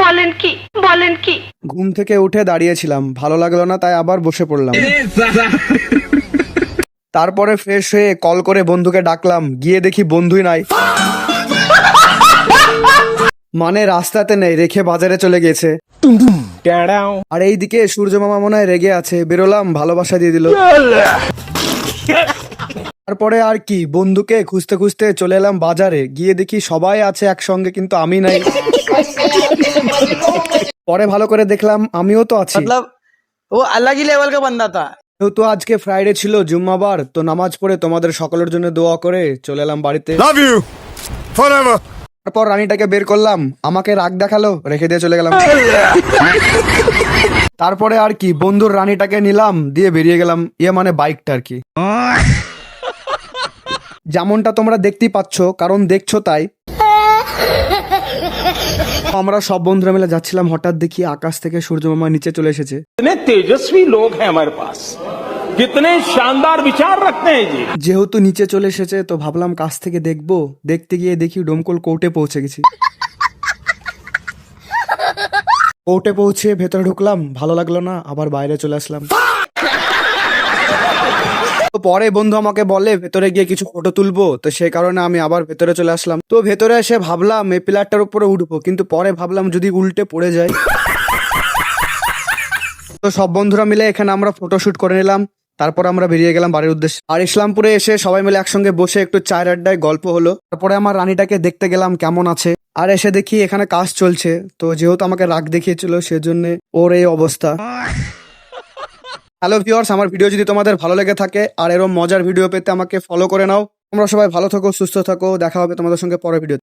বলেন কি ঘুম থেকে উঠে দাঁড়িয়েছিলাম, ভালো লাগলো না, তাই আবার বসে পড়লাম। তারপরে ফ্রেশ হয়ে কল করে বন্ধুকে ডাকলাম, গিয়ে দেখি বন্ধুই নাই, মানে রাস্তাতে নেই, রেখে বাজারে চলে গেছে। আর এইদিকে সূর্য মামা মনে হয় রেগে আছে, বেরোলাম, ভালোবাসা দিয়ে দিল। তারপরে আর কি, বন্ধুকে খুঁজতে খুঁজতে চলে এলাম বাজারে, গিয়ে দেখি সবাই আছে একসঙ্গে, কিন্তু আমি নাই। পরে ভালো করে দেখলাম আমিও তো আছি। वो अलग ही लेवल का बंदा था। যেহেতু আজকে ফ্রাইডে ছিল, জুম্মাবার, তো নামাজ পড়ে তোমাদের সকলের জন্য দোয়া করে চলে এলাম বাড়িতে। Love you forever. তারপর রানীটাকে বের করলাম, আমাকে রাগ দেখালো, রেখে দিয়ে চলে গেলাম। তারপরে আর কি, বন্ধুর রানীটাকে নিলাম, দিয়ে বেরিয়ে গেলাম, মানে বাইকটা আর কি। যেমনটা তোমরা দেখতেই পাচ্ছ, কারণ দেখছো তাই। আমরা সব বন্ধুরা মিলে যাচ্ছিলাম, হঠাৎ দেখি আকাশ থেকে সূর্য মামা নিচে চলে এসেছে। कितने तेजस्वी लोग हैं हमारे पास, कितने शानदार विचार रखते हैं जी। যেহেতু নিচে চলে এসেছে, তো ভাবলাম কাছ থেকে দেখবো। দেখতে গিয়ে দেখি ডোমকল কোর্টে পৌঁছে গেছি। কোর্টে পৌঁছে ভেতরে ঢুকলাম, ভালো লাগলো না, আবার বাইরে চলে আসলাম। তো পরে বন্ধু আমাকে বলে ভেতরে গিয়ে কিছু ফটো তুলবো, তো সেই কারণে আমি আবার ভেতরে চলে আসলাম। তো ভেতরে এসে ভাবলাম এই পিলারটার উপরে উঠবো, কিন্তু পরে ভাবলাম যদি উল্টে পড়ে যায়। তো সব বন্ধুরা মিলে এখানে আমরা ফটোশুট করে নিলাম, তারপর আমরা বেরিয়ে গেলাম বাড়ির উদ্দেশ্যে। আর ইসলামপুরে এসে সবাই মিলে একসঙ্গে বসে একটু চায়ের আড্ডায় গল্প হলো। তারপরে আমার রানীটাকে দেখতে গেলাম কেমন আছে, আর এসে দেখি এখানে কাজ চলছে। তো যেহেতু আমাকে রাগ দেখিয়েছিল, সেজন্য ওর এই অবস্থা। হ্যালো ভিউয়ার্স, আমার ভিডিও যদি তোমাদের ভালো লেগে থাকে আর এরকম মজার ভিডিও পেতে আমাকে ফলো করে নাও। তোমরা সবাই ভালো থাকো, সুস্থ থাকো, দেখা হবে তোমাদের সঙ্গে পরের ভিডিও।